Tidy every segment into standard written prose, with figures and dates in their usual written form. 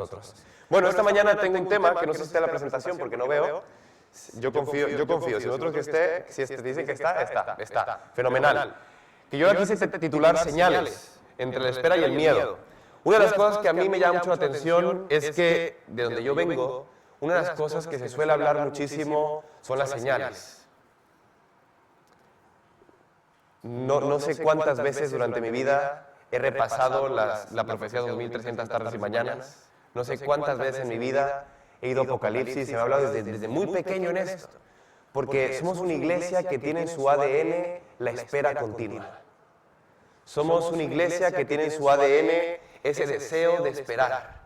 nosotros. Bueno, esta mañana tengo un tema que no sé si está en la presentación porque no veo. Yo confío. Si nosotros que esté, si dicen que está. Fenomenal. Que yo aquí quise titular señales entre la espera y el miedo. Una de las cosas que a mí me llama mucho la atención es que, de donde yo vengo, una de las cosas que se suele hablar muchísimo son las señales. No sé cuántas veces durante mi vida he repasado la profecía de 2300 tardes y mañanas. No sé cuántas veces en mi vida he ido a Apocalipsis y me ha hablado desde muy pequeño en esto. Porque somos una iglesia que tiene en su ADN la espera continua. Somos una iglesia que tiene en su ADN ese deseo de esperar.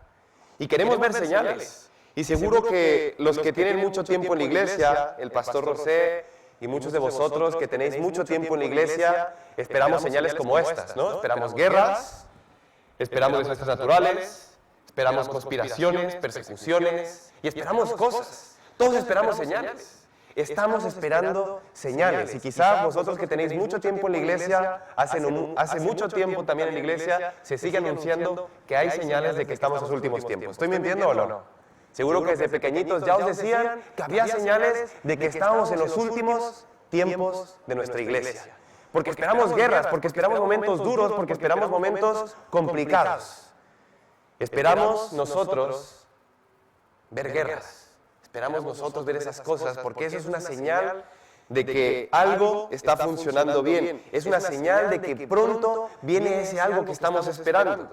Y queremos ver señales. Y seguro que los que tienen mucho tiempo en la iglesia, el pastor José y muchos de vosotros que tenéis mucho tiempo en la iglesia, esperamos señales como estas, ¿no? Esperamos guerras, esperamos desastres naturales, esperamos conspiraciones, persecuciones y esperamos cosas. Todos esperamos señales. Estamos esperando señales. Y quizás vosotros que tenéis mucho tiempo en la iglesia, hace mucho tiempo también en la iglesia, se sigue anunciando que hay señales de que estamos en los últimos tiempos. ¿Estoy mintiendo o no? Seguro que desde pequeñitos ya os decían que había señales de que estábamos en los últimos tiempos de nuestra iglesia. Porque esperamos guerras, porque esperamos momentos duros, porque esperamos momentos complicados. Esperamos nosotros ver guerras. Esperamos nosotros ver esas cosas porque eso es una señal de que algo está funcionando bien. Es una señal de que pronto viene ese algo que estamos esperando.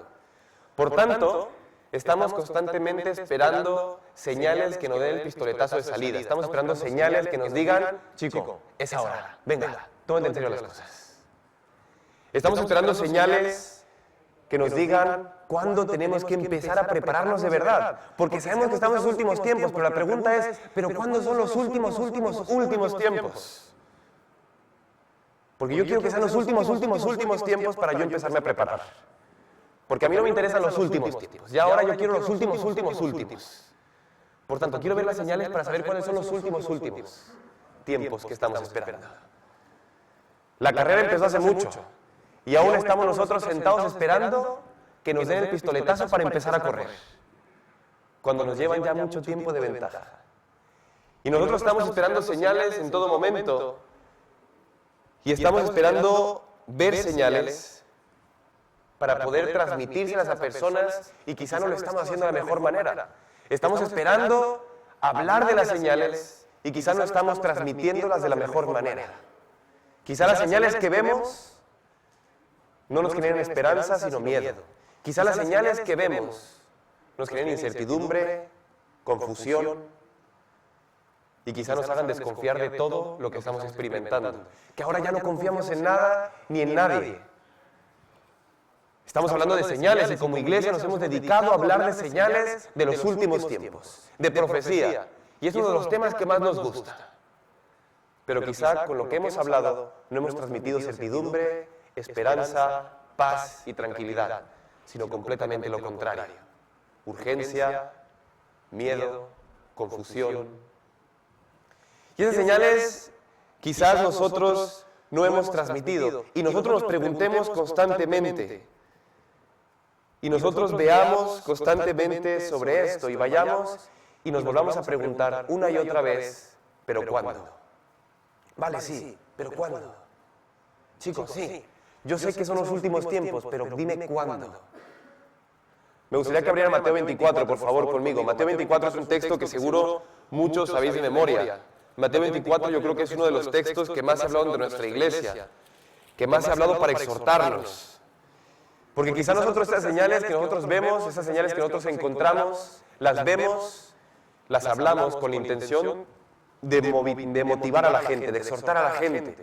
Por tanto, estamos constantemente esperando señales que nos den el pistoletazo de salida. Estamos esperando señales que nos digan, chico, es ahora, venga, tómate en serio las cosas. Estamos esperando señales que nos digan cuándo tenemos que empezar a prepararnos de verdad. Porque sabemos que estamos en los últimos tiempos, pero la pregunta es, ¿pero cuándo son los últimos tiempos? Porque yo quiero que sean los últimos tiempos para yo empezarme a preparar. Porque a mí no me interesan los últimos tiempos. Ya ahora yo quiero los últimos. Por tanto, quiero ver las señales para saber cuáles son los últimos tiempos que estamos esperando. La carrera empezó hace mucho. Y aún estamos nosotros sentados esperando que nos den el pistoletazo para empezar a correr. Cuando nos llevan ya mucho tiempo de ventaja. Y nosotros estamos esperando señales en todo momento. Y estamos esperando ver señales para poder transmitírselas a personas y quizá no lo estamos haciendo de la mejor manera. Estamos esperando hablar de las señales y quizá no estamos transmitiéndolas de la mejor manera. Quizá las señales que vemos no nos generan esperanza, sino miedo. Quizá las señales que vemos nos generen incertidumbre, confusión, y quizá nos hagan desconfiar de todo lo que estamos experimentando. Que ahora ya no confiamos en nada ni en nadie. Estamos hablando de señales y como iglesia nos hemos dedicado a hablar de señales de los últimos tiempos, de profecía. Y es uno de los temas que más nos gusta. Pero quizá con lo que hemos hablado no hemos transmitido certidumbre, esperanza, paz y tranquilidad, sino completamente lo contrario. Urgencia, miedo, confusión. Y esas señales quizás nosotros no hemos transmitido y nosotros nos preguntemos constantemente y nosotros veamos constantemente sobre esto y vayamos y nos volvamos a preguntar una y otra vez, ¿pero cuándo? Vale, sí, ¿pero cuándo? Chicos, sí. Yo sé que son los últimos tiempos, pero dime cuándo. Me gustaría que abrieran Mateo 24, por favor, conmigo. Mateo 24 es un texto que seguro muchos sabéis de memoria. Mateo 24 yo creo que es uno de los textos que más se ha hablado de nuestra iglesia, que más se ha hablado para exhortarnos. Porque quizá nosotros estas señales que nosotros vemos, esas señales que nosotros encontramos, las vemos, las hablamos con la intención de motivar a la gente, de exhortar a la gente.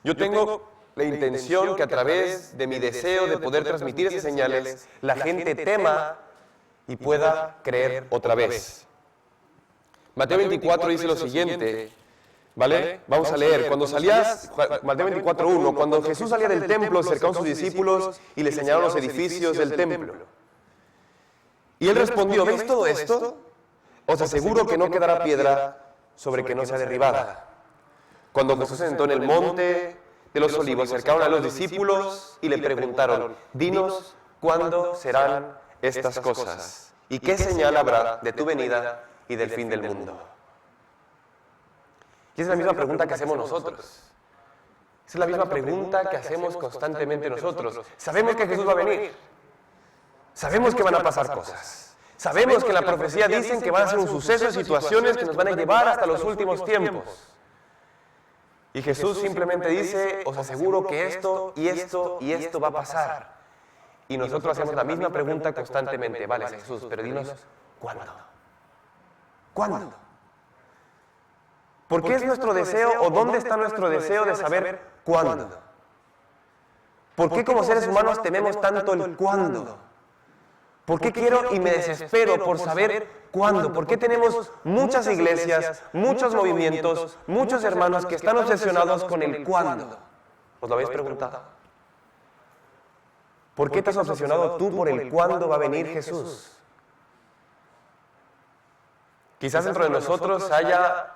Yo tengo la intención que a través de mi deseo de poder transmitir esas señales, la gente tema y pueda creer otra vez. Mateo 24 dice lo siguiente, ¿vale? Vamos a leer. Mateo 24:1, cuando Jesús salía del templo, acercaron sus discípulos y le señalaron los edificios del templo. Y él respondió, ¿veis todo esto? Os aseguro que no quedará piedra sobre que no sea derribada. Cuando Jesús se sentó en el monte de los Olivos, acercaron a los discípulos y le preguntaron, dinos cuándo serán estas cosas ¿Y qué señal habrá de tu venida y del fin del mundo? Y esa es la misma pregunta que hacemos nosotros. Esa es la misma pregunta que hacemos constantemente nosotros. Sabemos que Jesús va a venir. Sabemos que van a pasar cosas. Sabemos que en la profecía dicen que van a ser un suceso de situaciones que nos van a llevar hasta los últimos tiempos. Y Jesús simplemente dice, os aseguro que esto y esto y esto va a pasar. Y nosotros hacemos la misma pregunta constantemente. Vale, Jesús, pero dinos, ¿cuándo? ¿Cuándo? ¿Por qué es nuestro deseo o dónde está nuestro deseo de saber cuándo? ¿Por qué como seres humanos tememos tanto el cuándo? ¿Por qué quiero y me desespero por saber cuándo? ¿Por qué tenemos muchas iglesias, muchos movimientos, muchos hermanos que están obsesionados con el cuándo? ¿Os lo habéis preguntado? ¿Por qué te has obsesionado tú por el cuándo va a venir Jesús? Quizás dentro de nosotros haya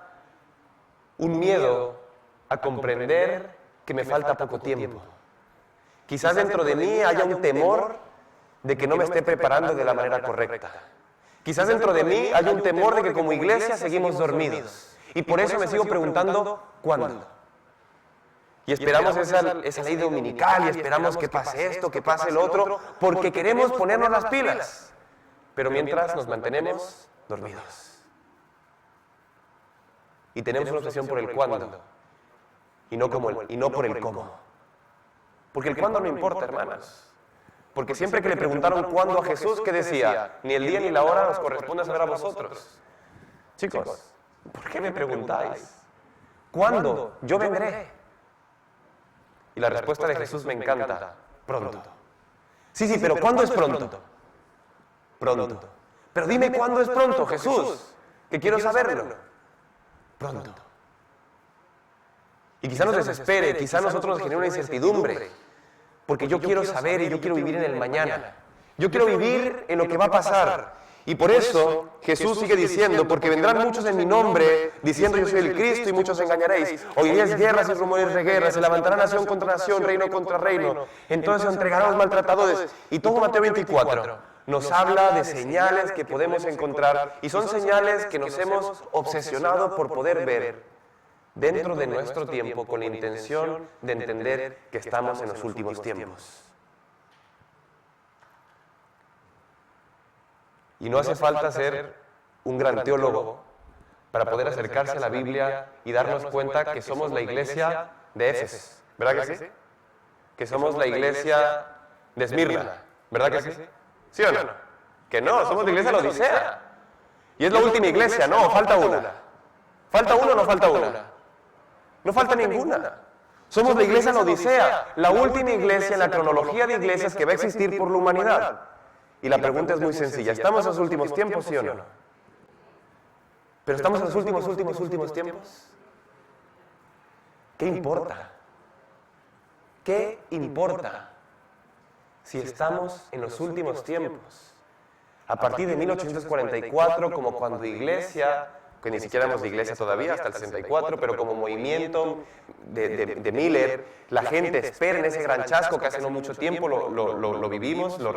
un miedo a comprender que me falta poco tiempo. Quizás dentro de mí haya un temor de que no me esté preparando de la manera correcta. Quizás dentro de mí haya un temor de que como iglesia seguimos dormidos. Y por eso me sigo preguntando, ¿cuándo? Y esperamos esa ley dominical y esperamos que pase esto, que pase el otro, porque queremos ponernos las pilas. Pero mientras nos mantenemos dormidos. Y tenemos una obsesión por el cuándo y no por el cómo. Porque el cuándo no importa, hermanos. Porque siempre que le preguntaron cuándo a Jesús, ¿qué decía? Ni el día ni la hora os corresponde saber a vosotros. Chicos, ¿por qué me preguntáis? ¿Cuándo? Yo vendré. Y la respuesta de Jesús me encanta. Pronto. Sí, pero ¿cuándo es pronto? Pronto. Pero dime cuándo es pronto, Jesús, que quiero saberlo. Pronto. Y quizá nos desespere, quizá a nosotros nos genere una incertidumbre, porque yo quiero saber y yo quiero vivir en el mañana. Yo quiero vivir en lo que va a pasar. Y por eso Jesús sigue diciendo, porque vendrán muchos en mi nombre, diciendo yo soy el Cristo y muchos engañaréis. Oiréis guerras y rumores de guerras, se levantará nación contra nación, reino contra reino. Entonces se entregarán los maltratadores. Y todo Mateo 24 nos habla de señales que podemos encontrar y son señales que nos hemos obsesionado por poder ver dentro de nuestro tiempo con la intención de entender que estamos en los últimos tiempos. Y no hace falta ser un gran teólogo para poder acercarse a la Biblia y darnos cuenta que somos la iglesia de Éfeso, ¿verdad que sí? Que somos la iglesia de Esmirna, ¿verdad que sí? ¿Sí o no? Que no, somos la iglesia de la Odisea. Y es la última iglesia, no, falta una. ¿Falta una o no falta una? No falta ninguna. Somos la iglesia de la Odisea, la última iglesia en la cronología de iglesias que va a existir por la humanidad. Y la pregunta es muy sencilla, ¿estamos en los últimos tiempos, sí o no? ¿Pero estamos en los últimos tiempos? ¿Qué importa? ¿Qué importa si estamos en los últimos tiempos? A partir de 1844, como cuando iglesia, que ni siquiera éramos de iglesia todavía, hasta el 64, pero como movimiento de Miller, la gente espera en ese gran chasco que hace no mucho tiempo lo vivimos, lo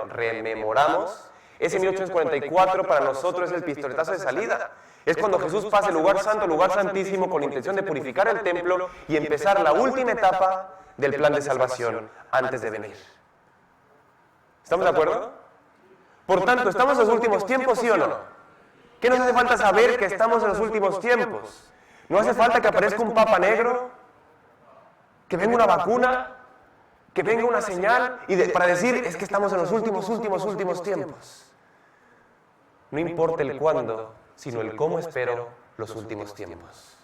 rememoramos. Ese 1844 para nosotros es el pistoletazo de salida. Es cuando Jesús pasa el lugar santo, el lugar santísimo, con la intención de purificar el templo y empezar la última etapa del plan de salvación antes de venir. ¿Estamos de acuerdo? Por tanto, ¿estamos en los últimos tiempos, sí o no? ¿Qué nos hace falta saber que estamos en los últimos tiempos? ¿No hace falta que aparezca un papa negro? ¿Que venga una vacuna? ¿Que venga una señal? Para decir, es que estamos en los últimos tiempos. No importa el cuándo, sino el cómo espero los últimos tiempos.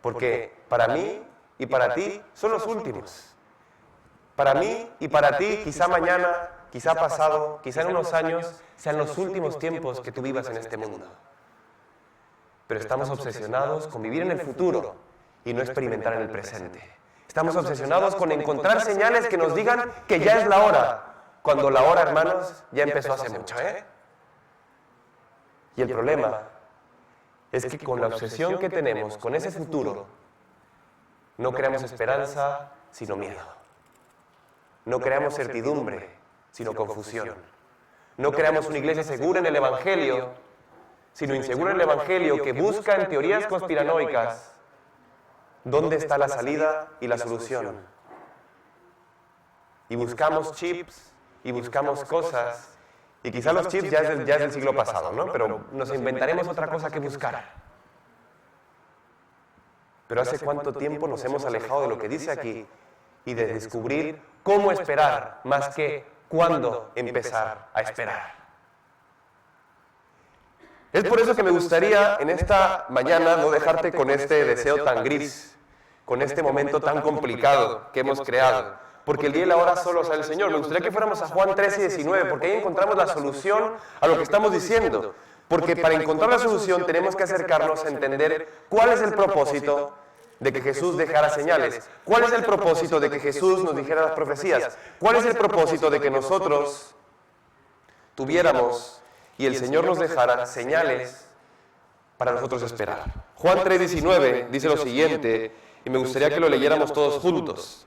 Porque para mí y para ti son los últimos. Para mí y para ti, quizá mañana, quizá pasado, quizá en unos años, sean los últimos tiempos que tú vivas en este mundo. Pero estamos obsesionados con vivir en el futuro y no experimentar en el presente. Estamos obsesionados con encontrar señales que nos digan que ya es la hora, cuando la hora, hermanos, ya empezó hace mucho, ¿eh? Y el problema es que con la obsesión que tenemos con ese futuro, no creamos esperanza, sino miedo. No creamos certidumbre, sino confusión. No creamos una iglesia segura en el Evangelio, sino insegura en el Evangelio, que busca en teorías conspiranoicas dónde está la salida y la solución. Y buscamos chips y buscamos cosas, y quizá los chips ya es del siglo pasado, ¿no? Pero nos inventaremos otra cosa que buscar. Pero ¿hace cuánto tiempo nos hemos alejado de lo que dice aquí y de descubrir cómo esperar más que cuándo empezar a esperar? Es por eso que me gustaría en esta mañana no dejarte con este deseo tan gris, con este momento tan complicado que hemos creado, porque el día y la hora solo sabe el Señor. Me gustaría que fuéramos a Juan 13:19, porque ahí encontramos la solución a lo que estamos diciendo. Porque para encontrar la solución tenemos que acercarnos a entender cuál es el propósito de que Jesús dejara señales, cuál es el propósito de que Jesús nos dijera las profecías, cuál es el propósito de que nosotros tuviéramos y el Señor nos dejara señales para nosotros esperar. Juan 3:19 dice lo siguiente, y me gustaría que lo leyéramos todos juntos.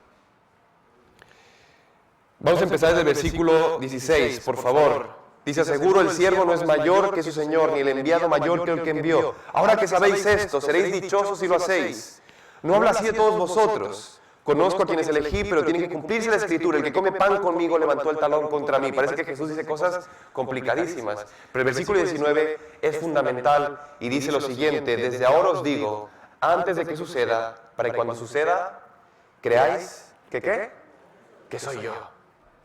Vamos a empezar desde el versículo 16, por favor. Dice: aseguro, el siervo no es mayor que su Señor, ni el enviado mayor que el que envió. Ahora que sabéis esto, seréis dichosos si lo hacéis. No habla así de todos vosotros. Conozco a quienes elegí, pero tiene que cumplirse la Escritura. El que come pan conmigo levantó el talón contra mí. Parece que Jesús dice cosas complicadísimas. Pero el versículo 19 es fundamental y dice lo siguiente: desde ahora os digo, antes de que suceda, para que cuando suceda, creáis que ¿qué? Que soy yo.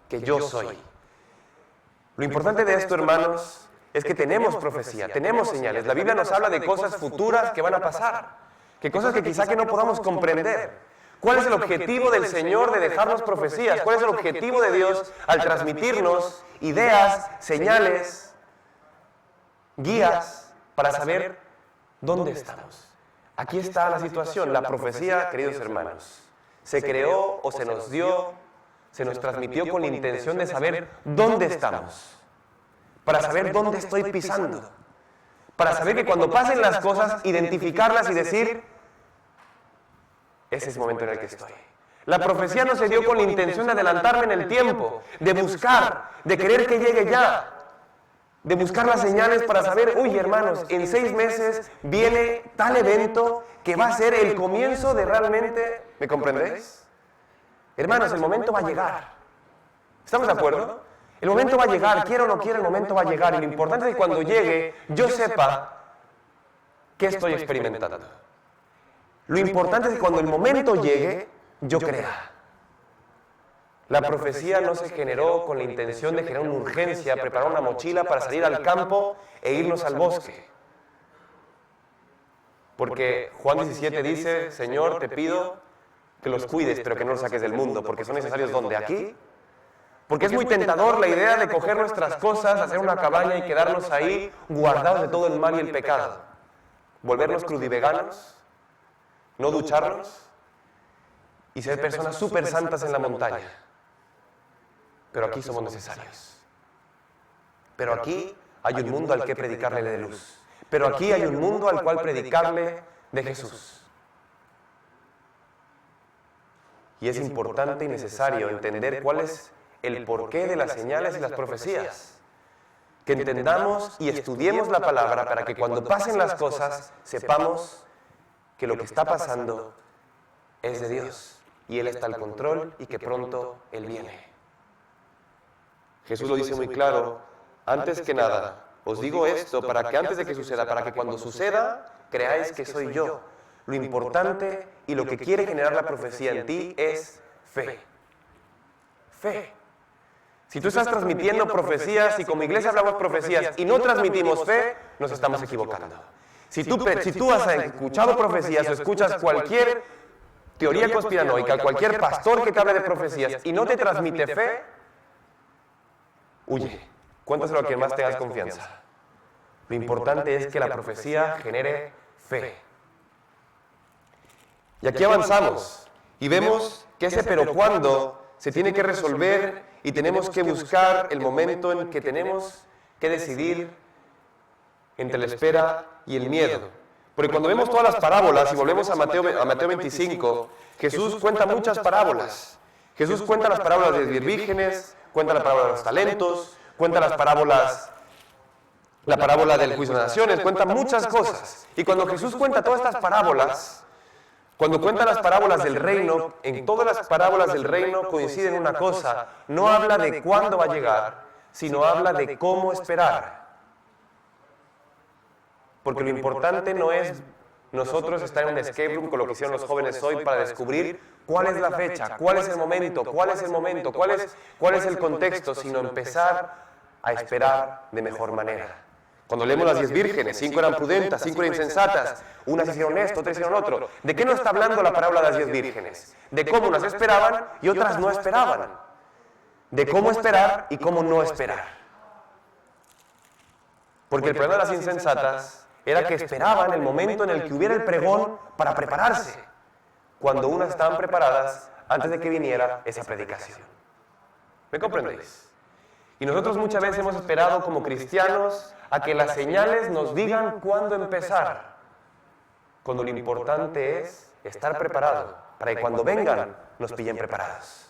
Que yo soy. Lo importante de esto, hermanos, es que tenemos profecía, tenemos señales. La Biblia nos habla de cosas futuras que van a pasar, que cosas que quizá que no podamos comprender. ¿Cuál es el objetivo del Señor de dejarnos profecías? ¿Cuál es el objetivo de Dios al transmitirnos ideas, señales, guías para saber dónde estamos? Aquí está la situación. La profecía, queridos hermanos, se creó o se nos dio, se nos transmitió con la intención de saber dónde estamos, para saber dónde estoy pisando, para saber que cuando pasen las cosas, identificarlas y decir: ese es el momento en el que estoy. La profecía no se dio con la intención de adelantarme en el tiempo, de buscar, de querer que llegue ya, de buscar las señales para saber: uy, hermanos, en 6 meses viene tal evento que va a ser el comienzo de realmente... ¿Me comprendéis? Hermanos, el momento va a llegar. ¿Estamos de acuerdo? El momento va a llegar, quiera o no quiera, el momento va a llegar. Y lo importante es que cuando llegue, yo sepa qué estoy experimentando. Lo importante es que cuando el momento llegue, yo crea. La profecía no se generó con la intención de generar una urgencia, preparar una mochila para salir al campo e irnos al bosque. Porque Juan 17 dice: Señor, te pido que los cuides, pero que no los saques del mundo, porque son necesarios ¿dónde? Aquí. Porque es muy tentador la idea de coger nuestras cosas, hacer una cabaña y quedarnos ahí guardados de todo el mal y el pecado. Volvernos crudiveganos, no ducharnos y ser personas súper santas en la montaña. Pero aquí somos necesarios. Pero aquí hay un mundo al que predicarle de luz. Pero aquí hay un mundo al cual predicarle de Jesús. Y es importante y necesario entender cuál es el porqué de las señales y las profecías. Que entendamos y estudiemos la palabra para que cuando pasen las cosas sepamos que lo que está pasando es de Dios y Él está al control y que pronto Él viene. Jesús lo dice muy claro: antes que nada, os digo esto para que antes de que suceda, para que cuando suceda, creáis que soy yo. Lo importante y lo que quiere generar la profecía en ti es fe. Fe. Si tú estás transmitiendo profecías y como iglesia hablamos profecías y no transmitimos fe, nos estamos equivocando. Si tú has escuchado profecías o escuchas cualquier teoría conspiranoica, cualquier pastor que te hable de profecías y no te transmite fe, huye. Cuéntaselo a quien más te das confianza. Lo importante es que la profecía genere fe. Y aquí avanzamos y vemos que ese pero cuándo se tiene que resolver y tenemos que buscar el momento en que tenemos que decidir entre la espera y el miedo. Porque cuando vemos todas las parábolas y volvemos a Mateo 25, Jesús cuenta muchas parábolas. Jesús cuenta las parábolas de 10 vírgenes, cuenta la parábola de los talentos, cuenta las parábolas, la parábola del juicio de naciones, cuenta muchas cosas. Y cuando Jesús cuenta todas estas parábolas, cuando cuenta las parábolas del reino, en todas las parábolas del reino coincide en una cosa: no habla de cuándo va a llegar, sino habla de cómo esperar. Porque lo importante no es nosotros estar en un escape room con lo que hicieron los jóvenes hoy para descubrir cuál es la fecha, cuál es el momento, cuál es el contexto, sino empezar a esperar de mejor manera. Cuando leemos las 10 vírgenes, 5 eran prudentes, 5 eran insensatas, unas hicieron esto, otras hicieron otro. ¿De qué no está hablando la parábola de las 10 vírgenes? De cómo unas esperaban y otras no esperaban. De cómo esperar y cómo no esperar. Porque el problema de las insensatas era que esperaban el momento en el que hubiera el pregón para prepararse, cuando unas estaban preparadas antes de que viniera esa predicación. ¿Me comprendéis? Y nosotros muchas veces hemos esperado como cristianos a que las señales nos digan cuándo empezar, cuando lo importante es estar preparado para que cuando vengan nos pillen preparados.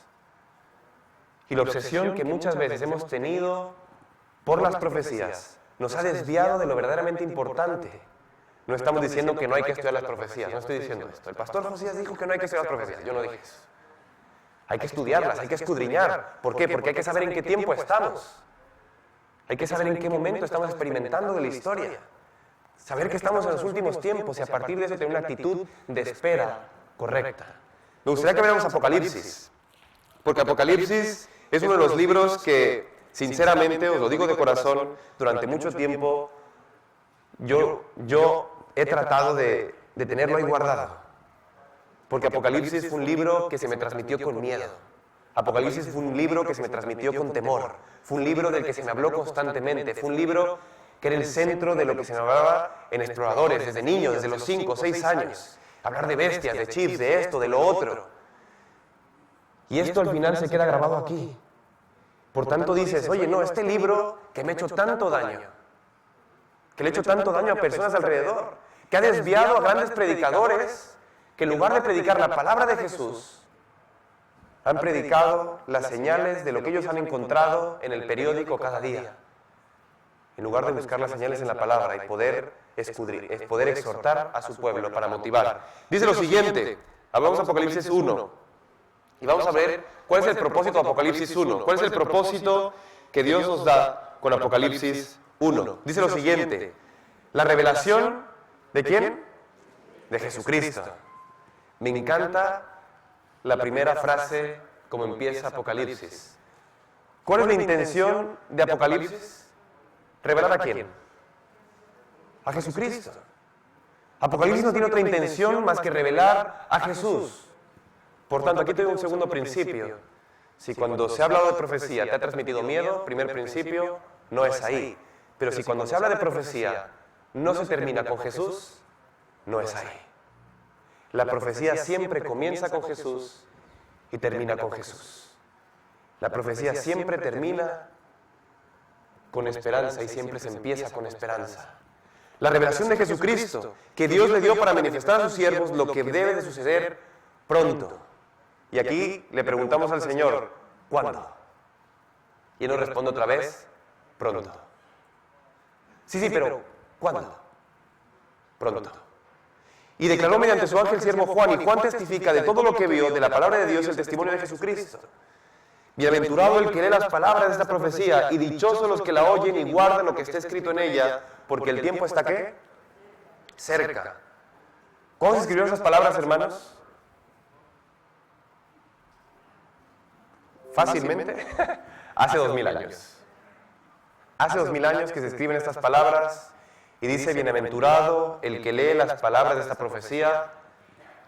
Y la obsesión que muchas veces hemos tenido por las profecías nos ha desviado de lo verdaderamente importante. No estamos diciendo que no hay que estudiar las profecías, no estoy diciendo esto. El pastor Josías dijo que no hay que estudiar las profecías, yo no dije eso. Hay que estudiarlas, hay que escudriñar. ¿Por qué? Porque hay que saber en qué tiempo estamos. Hay que saber en qué momento estamos experimentando de la historia. Saber que estamos en los últimos tiempos y a partir de eso tener una actitud de espera correcta. Me gustaría que viéramos Apocalipsis, porque Apocalipsis es uno de los libros que, sinceramente, os lo digo de corazón, durante mucho tiempo yo he tratado de tenerlo ahí guardado. Porque Apocalipsis fue un libro que se me transmitió con miedo. Apocalipsis fue un libro que se me transmitió con temor. Fue un libro del que se me habló constantemente. Fue un libro que era el centro de lo que se me hablaba en exploradores, desde niños, desde los 5 o 6 años. Hablar de bestias, de chips, de esto, de lo otro. Y esto al final se queda grabado aquí. Por tanto dices, oye, no, este libro que me ha hecho tanto daño, que le ha hecho tanto daño a personas alrededor, que ha desviado a grandes predicadores, que en lugar de predicar la palabra de Jesús, han predicado las señales de lo que ellos han encontrado en el periódico cada día. En lugar de buscar las señales en la palabra y poder exhortar a su pueblo para motivar. Dice lo siguiente, hablamos de Apocalipsis 1, y vamos a ver cuál es el propósito de Apocalipsis 1, cuál es el propósito que Dios nos da con Apocalipsis 1. Dice lo siguiente, la revelación, ¿de quién? De Jesucristo. Me encanta la primera frase como empieza Apocalipsis. ¿Cuál es la intención de Apocalipsis? ¿Revelar a quién? A Jesucristo. Apocalipsis no tiene otra intención más que revelar a Jesús. Por tanto, aquí tengo un segundo principio. Si cuando se ha hablado de profecía te ha transmitido miedo, primer principio, no es ahí. Pero si cuando se habla de profecía no se termina con Jesús, no es ahí. La profecía siempre comienza con Jesús y termina con Jesús. La profecía siempre termina con esperanza y siempre se empieza con esperanza. La revelación de Jesucristo, que Dios le dio para manifestar a sus siervos lo que debe de suceder pronto. Y aquí le preguntamos al Señor, ¿cuándo? Y Él nos responde otra vez, pronto. Sí, pero ¿cuándo? Pronto. Y declaró mediante su ángel siervo Juan, y Juan testifica de todo lo que vio, de la palabra de Dios, el testimonio de Jesucristo. Bienaventurado el que lee las palabras de esta profecía, y dichosos los que la oyen y guardan lo que está escrito en ella, porque el tiempo está, ¿qué? Cerca. ¿Cuándo se escribieron esas palabras, hermanos? Fácilmente, hace 2000 años. Hace 2000 años que se escriben estas palabras, y dice, bienaventurado el que lee las palabras de esta profecía,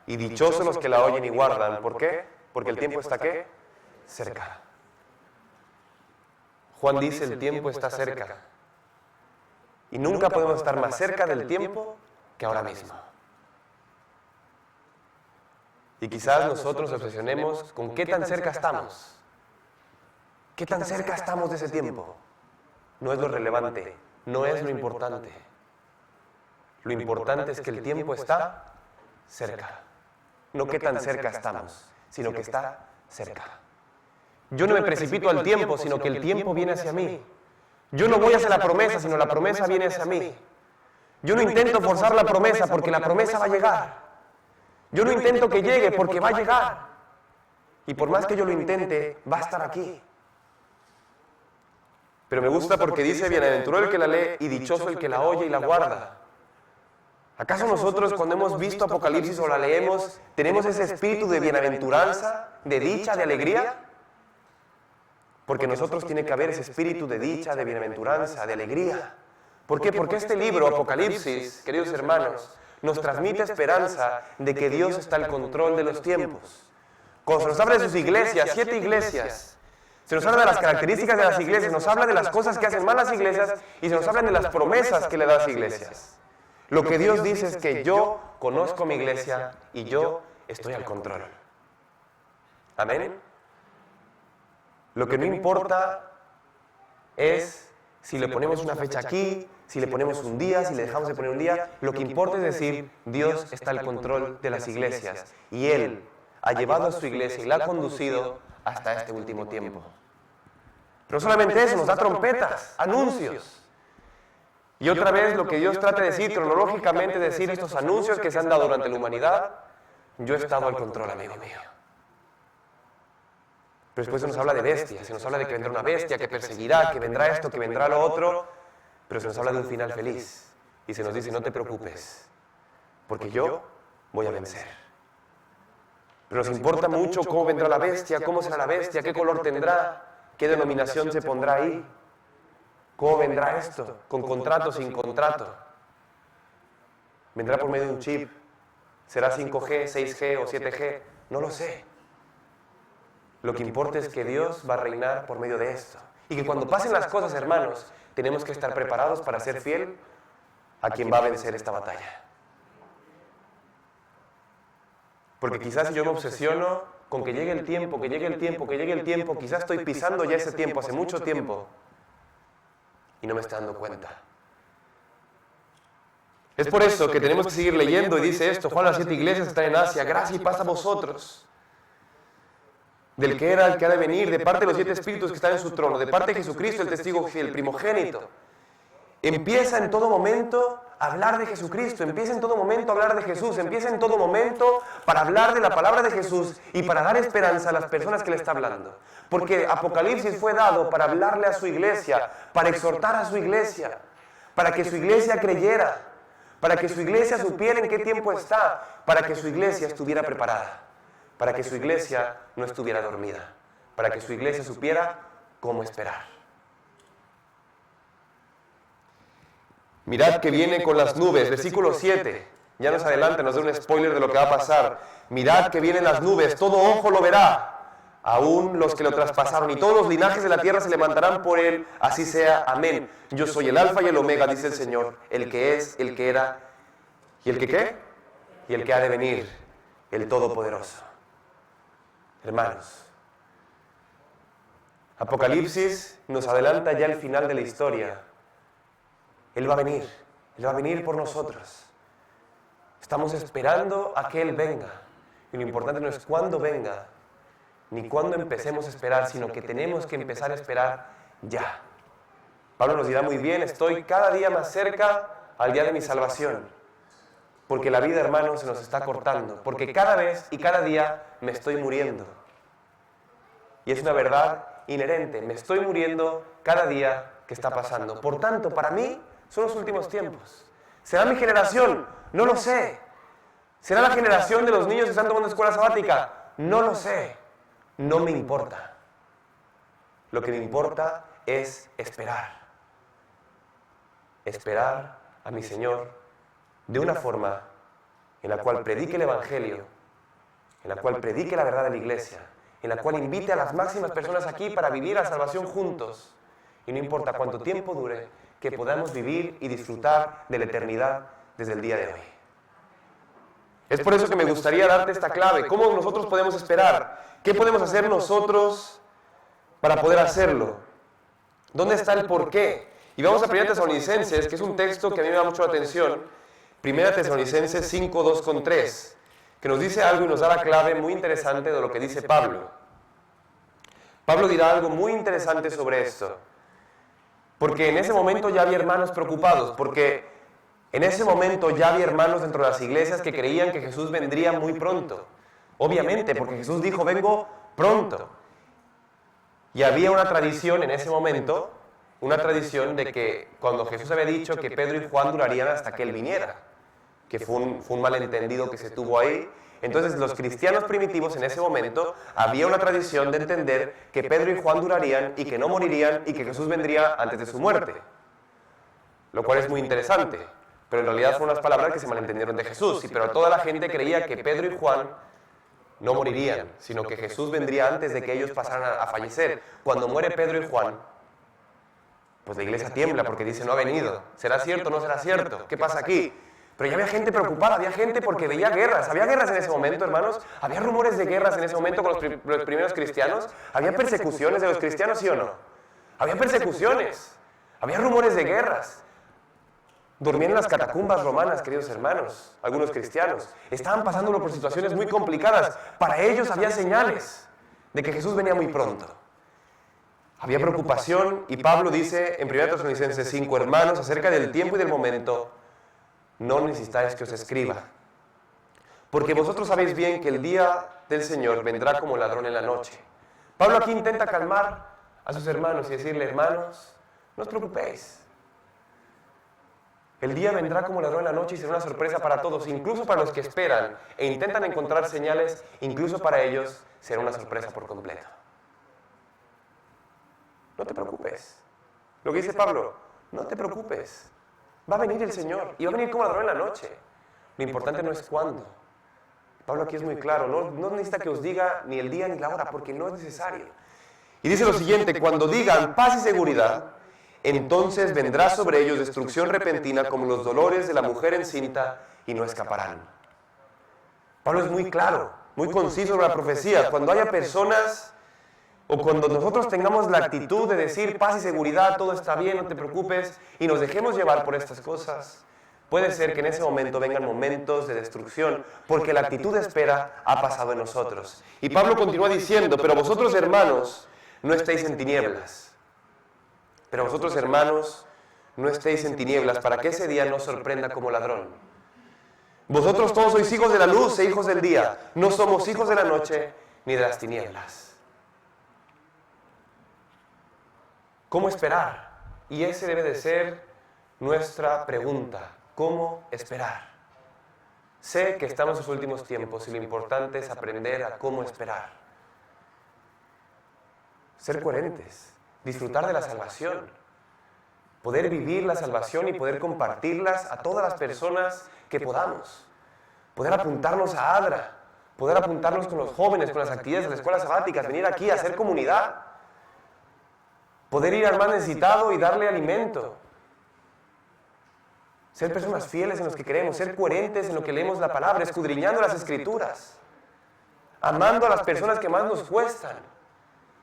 y dichosos los que la oyen y guardan. ¿Por qué? Porque el tiempo está, ¿qué? Cerca. Juan dice, el tiempo está cerca. Y nunca podemos estar más cerca del tiempo que ahora mismo. Y quizás nosotros nos obsesionemos con qué tan cerca estamos. ¿Qué tan cerca estamos de ese tiempo? No es lo relevante, no es lo importante. Lo importante es que el tiempo está cerca. No qué tan cerca estamos, sino que está cerca. Yo no me precipito al tiempo, sino que el tiempo viene hacia mí. Yo no voy hacia la promesa, sino la promesa viene hacia mí. Yo no intento forzar la promesa porque la promesa va a llegar. Yo no intento que llegue porque va a llegar. Y por más que yo lo intente, va a estar aquí. Pero me gusta porque dice, bienaventurado el que la lee y dichoso el que la oye y la guarda. ¿Acaso nosotros cuando hemos visto Apocalipsis o la leemos, tenemos ese espíritu de bienaventuranza, de dicha, de alegría? Porque nosotros tiene que haber ese espíritu de dicha, de bienaventuranza, de alegría. ¿Por qué? Porque este libro, Apocalipsis, queridos hermanos, nos transmite esperanza de que Dios está al control de los tiempos. Cuando se nos habla de sus iglesias, 7 iglesias, se nos habla de las características de las iglesias, nos habla de las cosas que hacen mal las iglesias y se nos hablan de las promesas que le da a las iglesias. Lo que Dios dice es que yo conozco mi iglesia y yo estoy al control. Amén. Lo que no importa es si le ponemos una fecha aquí, si le ponemos un día, si le dejamos de poner un día. Lo que importa es decir, Dios está al control de las iglesias y Él ha llevado a su iglesia y la ha conducido hasta este último tiempo. Pero solamente eso, nos da trompetas, anuncios. Y otra vez lo que Dios trata de decir, cronológicamente decir estos anuncios que se han dado durante la humanidad, yo he estado al control, amigo mío. Pero después se nos habla de bestias, se nos habla de que vendrá una bestia, que perseguirá, que vendrá esto, que vendrá lo otro, pero se nos habla de un final feliz. Y se nos dice, no te preocupes, porque yo voy a vencer. Pero nos importa mucho cómo vendrá la bestia, cómo será la bestia, qué color tendrá, qué denominación se pondrá ahí. ¿Cómo vendrá esto? ¿Con contrato, sin contrato? ¿Vendrá por medio de un chip? ¿Será 5G, 6G o 7G? No lo sé. Lo que importa es que Dios va a reinar por medio de esto. Y que cuando pasen las cosas, hermanos, tenemos que estar preparados para ser fiel a quien va a vencer esta batalla. Porque quizás si yo me obsesiono con que llegue el tiempo, que llegue el tiempo, que llegue el tiempo, quizás estoy pisando ya ese tiempo, hace mucho tiempo, y no me estoy dando cuenta. Es por eso que tenemos que seguir leyendo y dice esto, Juan, las 7 iglesias están en Asia, gracia y paz a vosotros. Del que era, el que ha de venir, de parte de los 7 espíritus que están en su trono, de parte de Jesucristo, el testigo fiel, el primogénito. Empieza en todo momento a hablar de Jesucristo, empieza en todo momento a hablar de Jesús, empieza en todo momento para hablar de la palabra de Jesús y para dar esperanza a las personas que le está hablando. Porque Apocalipsis fue dado para hablarle a su iglesia, para exhortar a su iglesia, para que su iglesia creyera, para que su iglesia supiera en qué tiempo está, para que su iglesia estuviera preparada, para que su iglesia no estuviera dormida, para que su iglesia supiera cómo esperar. Mirad que viene con las nubes, versículo 7, ya nos adelanta, nos da un spoiler de lo que va a pasar. Mirad que vienen las nubes, todo ojo lo verá, aún los que lo traspasaron, y todos los linajes de la tierra se levantarán por él, así sea, amén. Yo soy el alfa y el omega, dice el Señor, el que es, el que era, y el que ¿qué? Y el que ha de venir, el Todopoderoso. Hermanos, Apocalipsis nos adelanta ya el final de la historia. Él va a venir por nosotros. Estamos esperando a que Él venga. Y lo importante no es cuándo venga, ni cuándo empecemos a esperar, sino que tenemos que empezar a esperar ya. Pablo nos dirá muy bien, estoy cada día más cerca al día de mi salvación. Porque la vida, hermanos, se nos está cortando. Porque cada vez y cada día me estoy muriendo. Y es una verdad inherente. Me estoy muriendo cada día que está pasando. Por tanto, para mí, son los últimos tiempos. ¿Será mi generación? No lo sé. ¿Será la generación de los niños que están tomando escuela sabática? No lo sé. No me importa. Lo que me importa es esperar. Esperar a mi Señor de una forma en la cual predique el Evangelio, en la cual predique la verdad de la iglesia, en la cual invite a las máximas personas aquí para vivir la salvación juntos. Y no importa cuánto tiempo dure, que podamos vivir y disfrutar de la eternidad desde el día de hoy. Es por eso que me gustaría darte esta clave. ¿Cómo nosotros podemos esperar? ¿Qué podemos hacer nosotros para poder hacerlo? ¿Dónde está el porqué? Y vamos a 1 Tesalonicenses, que es un texto que a mí me da mucho la atención. 1 Tesalonicenses 5, 2 con 3, que nos dice algo y nos da la clave muy interesante de lo que dice Pablo. Pablo dirá algo muy interesante sobre esto. Porque en ese momento ya había hermanos preocupados, porque en ese momento ya había hermanos dentro de las iglesias que creían que Jesús vendría muy pronto. Obviamente, porque Jesús dijo, vengo pronto. Y había una tradición en ese momento, una tradición de que cuando Jesús había dicho que Pedro y Juan durarían hasta que Él viniera, que fue un malentendido que se tuvo ahí. Entonces los cristianos primitivos en ese momento había una tradición de entender que Pedro y Juan durarían y que no morirían y que Jesús vendría antes de su muerte. Lo cual es muy interesante, pero en realidad fueron unas palabras que se malentendieron de Jesús. Pero toda la gente creía que Pedro y Juan no morirían, sino que Jesús vendría antes de que ellos pasaran a fallecer. Cuando muere Pedro y Juan, pues la iglesia tiembla porque dice, no ha venido. ¿Será cierto o no será cierto? ¿Qué pasa aquí? Pero ya había gente preocupada, había gente porque veía guerras. ¿Había guerras en ese momento, hermanos? ¿Había rumores de guerras en ese momento con los primeros cristianos? ¿Había persecuciones de los cristianos, sí o no? Había persecuciones, había rumores de guerras. Dormían en las catacumbas romanas, queridos hermanos, algunos cristianos. Estaban pasándolo por situaciones muy complicadas. Para ellos había señales de que Jesús venía muy pronto. Había preocupación y Pablo dice en 1 Tesalonicenses 5, hermanos, acerca del tiempo y del momento, no necesitáis que os escriba. Porque vosotros sabéis bien que el día del Señor vendrá como ladrón en la noche. Pablo aquí intenta calmar a sus hermanos y decirle, hermanos, no os preocupéis. El día vendrá como ladrón en la noche y será una sorpresa para todos, incluso para los que esperan e intentan encontrar señales, incluso para ellos será una sorpresa por completo. No te preocupes. Lo que dice Pablo, no te preocupes. Va a venir el Señor y va a venir como ladrón en la noche. Lo importante no es cuándo. Pablo aquí es muy claro, no necesita que os diga ni el día ni la hora, porque no es necesario. Y dice lo siguiente, cuando digan paz y seguridad, entonces vendrá sobre ellos destrucción repentina como los dolores de la mujer encinta y no escaparán. Pablo es muy claro, muy conciso sobre la profecía. Cuando haya personas o cuando nosotros tengamos la actitud de decir paz y seguridad, todo está bien, no te preocupes, y nos dejemos llevar por estas cosas, puede ser que en ese momento vengan momentos de destrucción, porque la actitud de espera ha pasado en nosotros. Y Pablo continúa diciendo, pero vosotros hermanos no estéis en tinieblas. Pero vosotros hermanos no estéis en tinieblas, para que ese día no os sorprenda como ladrón. Vosotros todos sois hijos de la luz e hijos del día, no somos hijos de la noche ni de las tinieblas. ¿Cómo esperar? Y ese debe de ser nuestra pregunta. ¿Cómo esperar? Sé que estamos en los últimos tiempos y lo importante es aprender a cómo esperar. Ser coherentes, disfrutar de la salvación, poder vivir la salvación y poder compartirlas a todas las personas que podamos. Poder apuntarnos a ADRA, poder apuntarnos con los jóvenes, con las actividades de las escuelas sabáticas, venir aquí a hacer comunidad. Poder ir al más necesitado y darle alimento. Ser personas fieles en los que creemos, ser coherentes en lo que leemos la palabra, escudriñando las Escrituras, amando a las personas que más nos cuestan,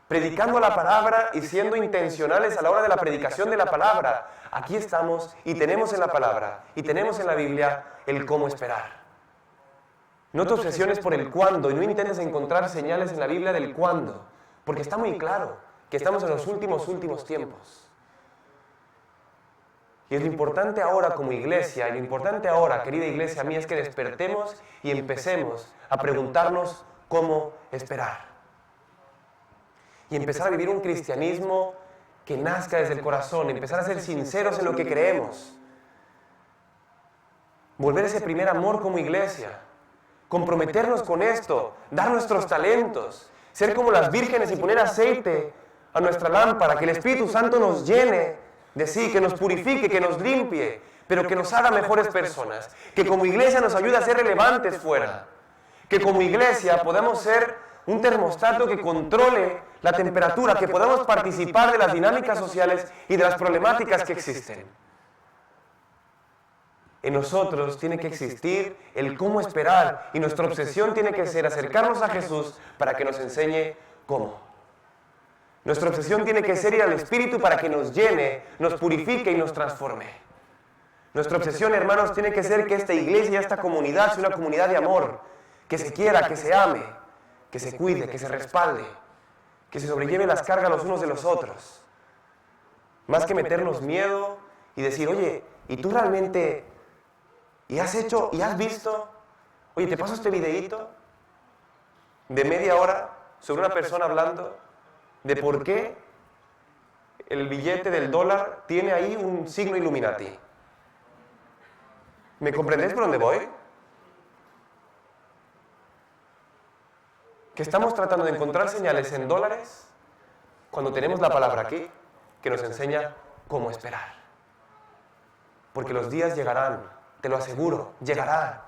predicando la palabra y siendo intencionales a la hora de la predicación de la palabra. Aquí estamos y tenemos en la palabra y tenemos en la Biblia el cómo esperar. No te obsesiones por el cuándo y no intentes encontrar señales en la Biblia del cuándo, porque está muy claro que estamos en los últimos tiempos. Y es lo importante ahora como iglesia, y lo importante ahora, querida iglesia mía, es que despertemos y empecemos a preguntarnos cómo esperar. Y empezar a vivir un cristianismo que nazca desde el corazón, empezar a ser sinceros en lo que creemos. Volver ese primer amor como iglesia, comprometernos con esto, dar nuestros talentos, ser como las vírgenes y poner aceite a nuestra lámpara, que el Espíritu Santo nos llene de sí, que nos purifique, que nos limpie, pero que nos haga mejores personas, que como iglesia nos ayude a ser relevantes fuera, que como iglesia podamos ser un termostato que controle la temperatura, que podamos participar de las dinámicas sociales y de las problemáticas que existen. En nosotros tiene que existir el cómo esperar y nuestra obsesión tiene que ser acercarnos a Jesús para que nos enseñe cómo. Nuestra obsesión tiene que ser ir al Espíritu para que nos llene, nos purifique y nos transforme. Nuestra obsesión, hermanos, tiene que ser que esta iglesia y esta comunidad sea una comunidad de amor, que se quiera, que se ame, que se cuide, que se respalde, que se sobrelleve las cargas los unos de los otros. Más que meternos miedo y decir, oye, ¿y tú realmente, y has hecho, y has visto? Oye, te paso este videíto de media hora sobre una persona hablando de por qué el billete del dólar tiene ahí un signo Illuminati. ¿Me comprendéis por dónde voy? Que estamos tratando de encontrar señales en dólares cuando tenemos la palabra aquí que nos enseña cómo esperar. Porque los días llegarán, te lo aseguro, llegarán.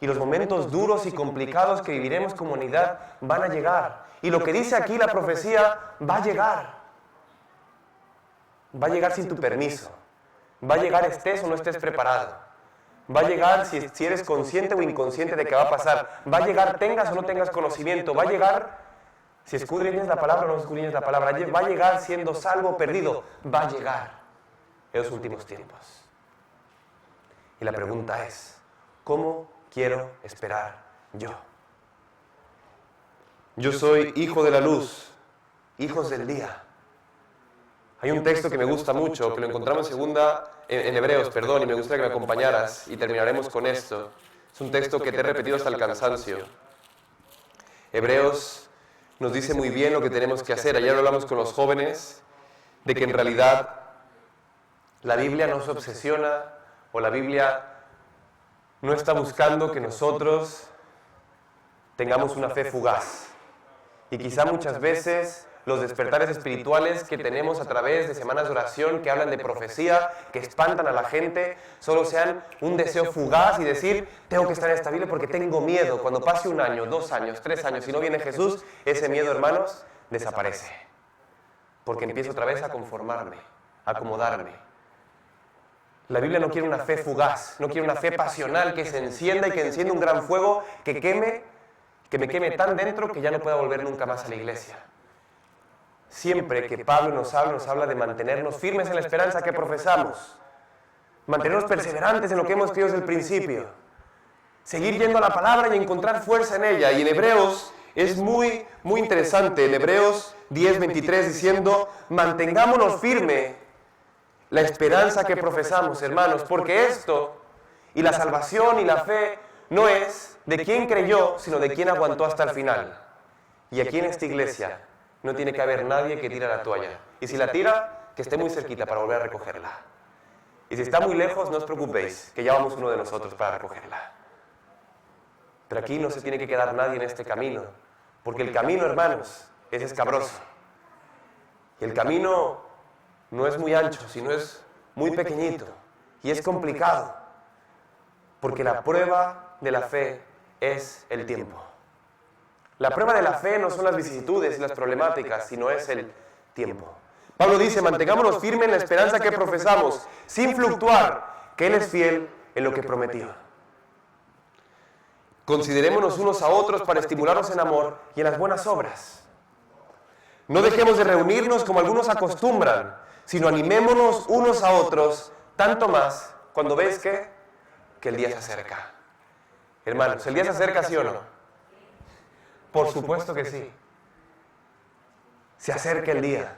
Y los momentos duros y complicados que viviremos como humanidad van a llegar. Y lo que dice aquí la profecía va a llegar. Va a llegar sin tu permiso. Va a llegar estés o no estés preparado. Va a llegar si eres consciente o inconsciente de que va a pasar. Va a llegar tengas o no tengas conocimiento. Va a llegar si escudriñas la palabra o no escudriñas la palabra. Va a llegar siendo salvo o perdido. Va a llegar en los últimos tiempos. Y la pregunta es, ¿cómo quiero esperar yo? Yo soy hijo de la luz, hijos del día. Hay un texto que me gusta mucho, que lo encontramos en Hebreos, y me gustaría que me acompañaras y terminaremos con esto. Es un texto que te he repetido hasta el cansancio. Hebreos nos dice muy bien lo que tenemos que hacer. Ayer hablamos con los jóvenes de que en realidad la Biblia no se obsesiona o la Biblia no está buscando que nosotros tengamos una fe fugaz. Y quizá muchas veces los despertares espirituales que tenemos a través de semanas de oración que hablan de profecía, que espantan a la gente, solo sean un deseo fugaz y decir, tengo que estar en esta Biblia porque tengo miedo. Cuando pase 1 año, 2 años, 3 años y no viene Jesús, ese miedo, hermanos, desaparece. Porque empiezo otra vez a conformarme, a acomodarme. La Biblia no quiere una fe fugaz, no quiere una fe pasional que se encienda y que encienda un gran fuego que me queme tan dentro que ya no pueda volver nunca más a la iglesia. Siempre que Pablo nos habla de mantenernos firmes en la esperanza que profesamos, mantenernos perseverantes en lo que hemos creído desde el principio, seguir yendo a la palabra y encontrar fuerza en ella. Y en Hebreos es muy interesante, en Hebreos 10:23 diciendo, mantengámonos firmes la esperanza que profesamos, hermanos, porque esto y la salvación y la fe no es de quien creyó, sino de quien aguantó hasta el final. Y aquí en esta iglesia no tiene que haber nadie que tire la toalla. Y si la tira, que esté muy cerquita para volver a recogerla. Y si está muy lejos, no os preocupéis, que ya vamos uno de nosotros para recogerla. Pero aquí no se tiene que quedar nadie en este camino, porque el camino, hermanos, es escabroso. Y el camino no es muy ancho, sino es muy pequeñito. Y es complicado, porque la prueba de la fe es el tiempo. La prueba de la fe no son las vicisitudes y las problemáticas, sino es el tiempo. Pablo dice, mantengámonos firmes en la esperanza que profesamos, sin fluctuar, que Él es fiel en lo que prometió. Considerémonos unos a otros para estimularnos en amor y en las buenas obras. No dejemos de reunirnos como algunos acostumbran, sino animémonos unos a otros, tanto más cuando ves que el día se acerca. Hermanos, ¿el día se acerca, sí o no? Por supuesto que sí. Se acerca el día.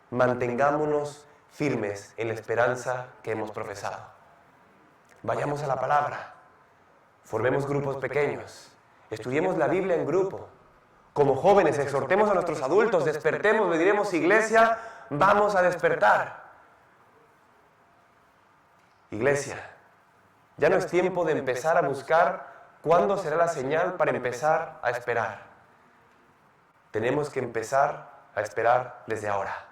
Mantengámonos firmes en la esperanza que hemos profesado. Vayamos a la palabra. Formemos grupos pequeños. Estudiemos la Biblia en grupo. Como jóvenes, exhortemos a nuestros adultos, despertemos, le diremos, iglesia, vamos a despertar. Iglesia, ya no es tiempo de empezar a buscar cuándo será la señal para empezar a esperar. Tenemos que empezar a esperar desde ahora.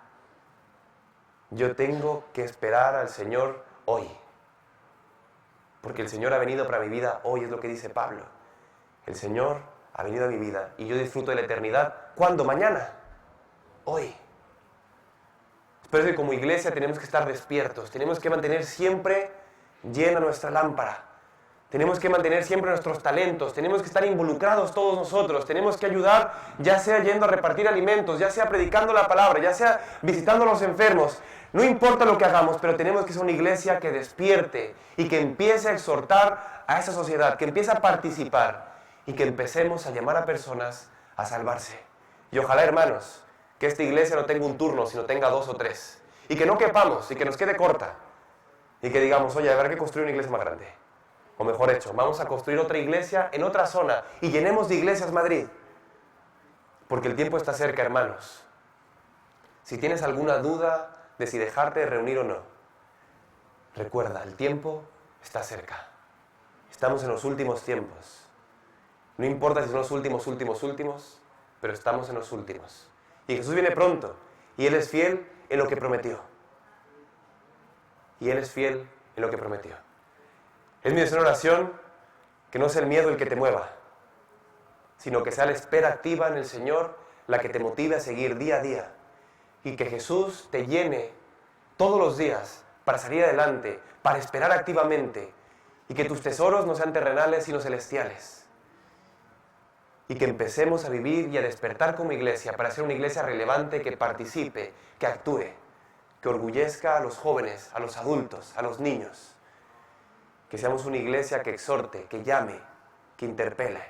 Yo tengo que esperar al Señor hoy. Porque el Señor ha venido para mi vida hoy, es lo que dice Pablo. El Señor ha venido a mi vida y yo disfruto de la eternidad. ¿Cuándo? Mañana. Hoy. Pero es que como iglesia tenemos que estar despiertos. Tenemos que mantener siempre llena nuestra lámpara. Tenemos que mantener siempre nuestros talentos, tenemos que estar involucrados todos nosotros, tenemos que ayudar, ya sea yendo a repartir alimentos, ya sea predicando la palabra, ya sea visitando a los enfermos. No importa lo que hagamos, pero tenemos que ser una iglesia que despierte y que empiece a exhortar a esa sociedad, que empiece a participar y que empecemos a llamar a personas a salvarse. Y ojalá, hermanos, que esta iglesia no tenga un turno, sino tenga 2 o 3. y que no quepamos y que nos quede corta y que digamos, oye, habrá que construir una iglesia más grande. O mejor hecho, vamos a construir otra iglesia en otra zona y llenemos de iglesias Madrid. Porque el tiempo está cerca, hermanos. Si tienes alguna duda de si dejarte de reunir o no, recuerda, el tiempo está cerca. Estamos en los últimos tiempos. No importa si son los últimos, pero estamos en los últimos. Y Jesús viene pronto, y Él es fiel en lo que prometió. Y Él es fiel en lo que prometió. Es mi deseo en oración que no sea el miedo el que te mueva, sino que sea la espera activa en el Señor la que te motive a seguir día a día. Y que Jesús te llene todos los días para salir adelante, para esperar activamente. Y que tus tesoros no sean terrenales, sino celestiales. Y que empecemos a vivir y a despertar como iglesia para ser una iglesia relevante que participe, que actúe, que orgullezca a los jóvenes, a los adultos, a los niños. Que seamos una iglesia que exhorte, que llame, que interpele,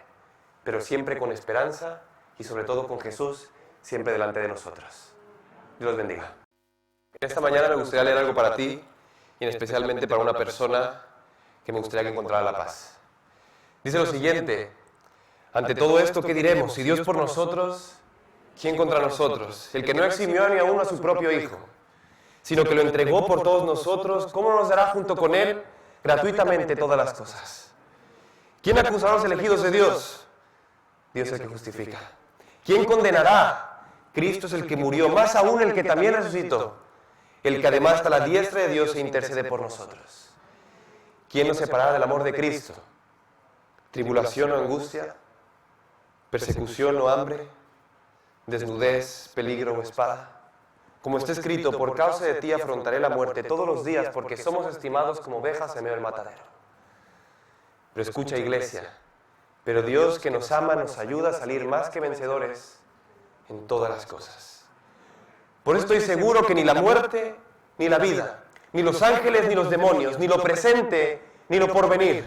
pero siempre con esperanza y sobre todo con Jesús siempre delante de nosotros. Dios los bendiga. Esta mañana me gustaría leer algo para ti y especialmente para una persona que me gustaría que encontrara la paz. Dice lo siguiente: ante todo esto, ¿qué diremos? Si Dios por nosotros, ¿quién contra nosotros? El que no eximió ni aún a su propio Hijo, sino que lo entregó por todos nosotros, ¿cómo nos dará junto con Él gratuitamente todas las cosas? ¿Quién acusará a los elegidos de Dios? Dios es el que justifica. ¿Quién condenará? Cristo es el que murió, más aún el que también resucitó, el que además está a la diestra de Dios e intercede por nosotros. ¿Quién nos separará del amor de Cristo? ¿Tribulación o angustia? ¿Persecución o hambre? ¿Desnudez, peligro o espada? Como está escrito, por causa de ti afrontaré la muerte todos los días, porque somos estimados como ovejas en medio del matadero. Pero escucha, iglesia, pero Dios que nos ama nos ayuda a salir más que vencedores en todas las cosas. Por eso estoy seguro que ni la muerte, ni la vida, ni los ángeles, ni los demonios, ni lo presente, ni lo porvenir,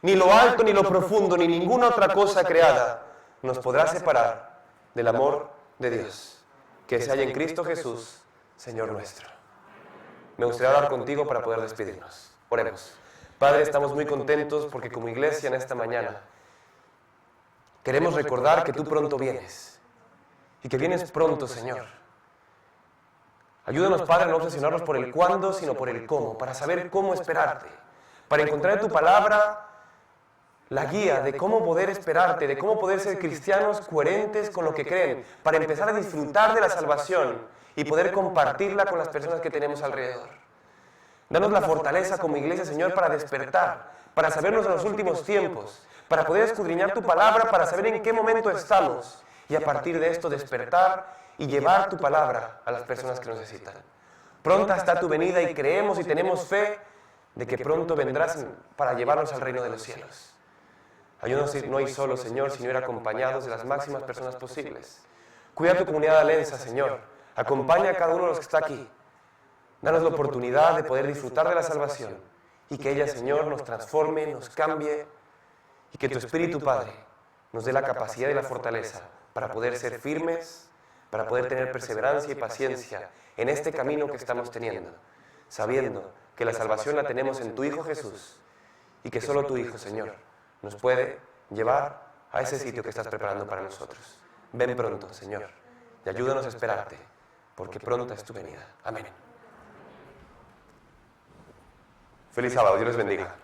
ni lo alto, ni lo profundo, ni ninguna otra cosa creada nos podrá separar del amor de Dios, que se halla en Cristo Jesús, Señor nuestro. Me gustaría hablar contigo para poder despedirnos. Oremos. Padre, estamos muy contentos porque como iglesia en esta mañana queremos recordar que tú pronto vienes y que vienes pronto, Señor. Ayúdanos, Padre, a no obsesionarnos por el cuándo, sino por el cómo, para saber cómo esperarte, para encontrar en tu palabra la guía de cómo poder esperarte, de cómo poder ser cristianos coherentes con lo que creen, para empezar a disfrutar de la salvación y poder compartirla con las personas que tenemos alrededor. Danos la fortaleza como iglesia, Señor, para despertar, para sabernos en los últimos tiempos, para poder escudriñar tu palabra, para saber en qué momento estamos y a partir de esto despertar y llevar tu palabra a las personas que lo necesitan. Pronta está tu venida y creemos y tenemos fe de que pronto vendrás para llevarnos al reino de los cielos. Ayúdanos a ir no ir solos, Señor, sino ir acompañados de las máximas personas posibles. Cuida tu comunidad de Alenza, Señor. Acompaña a cada uno de los que está aquí. Danos la oportunidad de poder disfrutar de la salvación y que ella, Señor, nos transforme, nos cambie y que tu Espíritu, Padre, nos dé la capacidad y la fortaleza para poder ser firmes, para poder tener perseverancia y paciencia en este camino que estamos teniendo, sabiendo que la salvación la tenemos en tu Hijo Jesús y que solo tu Hijo, Señor, nos puede llevar a ese sitio que estás preparando para nosotros. Ven pronto, Señor, y ayúdanos a esperarte, porque pronta es tu venida. Amén. Feliz sábado, Dios les bendiga.